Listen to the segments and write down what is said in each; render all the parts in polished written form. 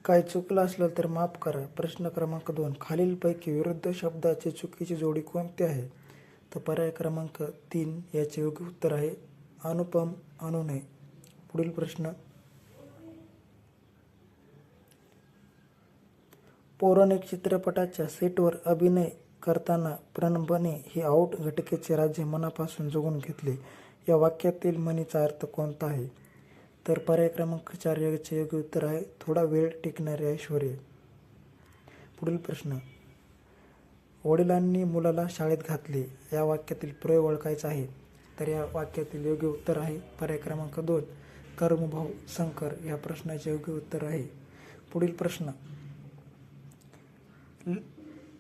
काय चुकलं असलं तर माफ करा. प्रश्न क्रमांक 2, खालीलपैकी विरुद्ध शब्दाची चुकीची जोडी कोणती आहे? तर पर्याय क्रमांक 3 याचे योग्य उत्तर आहे अनुपम अनुनय. पुढील प्रश्न, पौराणिक चित्रपटाच्या सेटवर अभिनय करताना प्रणबने हे आऊट घटकेचे राज्य मनापासून जगून घेतले. या वाक्यातील म्हणीचा अर्थ कोणता आहे? तर पर्याय क्रमांक 4 याचे योग्य उत्तर आहे थोडा वेळ टिकणारे ऐश्वर्य. पुढील प्रश्न, वडिलांनी मुलाला शाळेत घातले या वाक्यातील प्रयोग ओळखायचा आहे. तर या वाक्यातील योग्य उत्तर आहे पर्याय क्रमांक 2 कर्मभाऊ शंकर. या प्रश्नाचे योग्य उत्तर आहे. पुढील प्रश्न,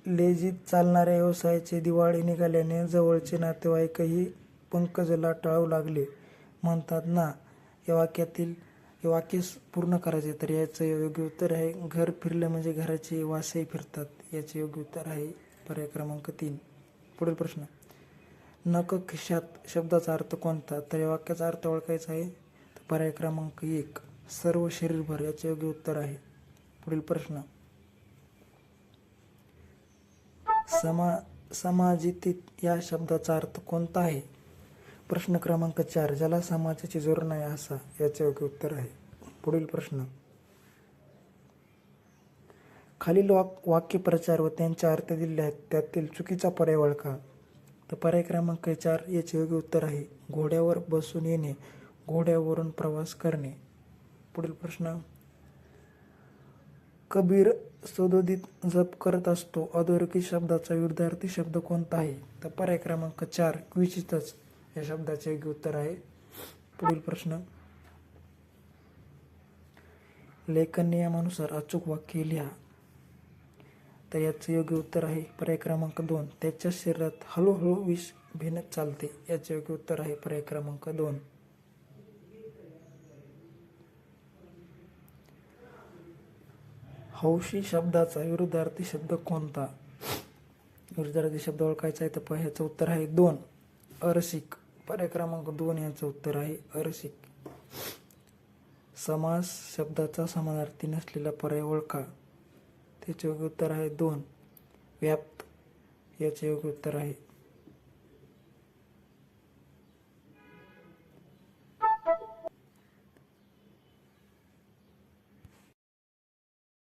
लेझीत चालणाऱ्या व्यवसायाचे दिवाळे निघाल्याने जवळचे नातेवाईकही पंकजला टाळू लागले म्हणतात ना. या वाक्य पूर्ण करायचे. तर याचं योग्य उत्तर आहे घर फिरलं म्हणजे घराचे वासही फिरतात. याचे योग्य उत्तर आहे पर्याय क्रमांक 3. पुढील प्रश्न, नख खिशात शब्दाचा अर्थ कोणता? तर या वाक्याचा अर्थ ओळखायचा आहे. तर पर्याय क्रमांक 1 सर्व शरीरभर. याचे योग्य उत्तर आहे. पुढील प्रश्न, समाजितीत या शब्दाचा अर्थ कोणता आहे? प्रश्न क्रमांक 4 ज्याला समाजाची जोर नाही असा. याचे योग्य उत्तर आहे. पुढील प्रश्न, खालील वाक्यप्रचार व त्यांचे अर्थ दिले आहेत त्यातील चुकीचा पर्याय ओळखा. तर पर्याय क्रमांक 4 याचे योग्य उत्तर आहे घोड्यावर बसून येणे, घोड्यावरून प्रवास करणे. पुढील प्रश्न, कबीर सदोदित जप करत असतो अधोरेखित शब्दाचा विरुद्धार्थी शब्द कोणता आहे? तर पर्याय क्रमांक 4 क्वचितच या शब्दाचे योग्य उत्तर आहे. पुढील प्रश्न, लेखन नियमानुसार अचूक वाक्य लिहा. तर याचे योग्य उत्तर आहे पर्याय क्रमांक 2 त्याच्या शरीरात हळूहळू विष भिनत चालते. याचे योग्य उत्तर आहे पर्याय क्रमांक 2. हौशी शब्दाचा विरुद्धार्थी शब्द कोणता? विरुद्धार्थी शब्द ओळखायचा आहे. तर ह्याचं उत्तर आहे 2 अरसिक. पर्याय क्रमांक 2 याचं उत्तर आहे अरसिक. समास शब्दाचा समानार्थी नसलेला पर्याय ओळखा. त्याचे योग्य उत्तर आहे 2 व्याप्त. याचे योग्य उत्तर आहे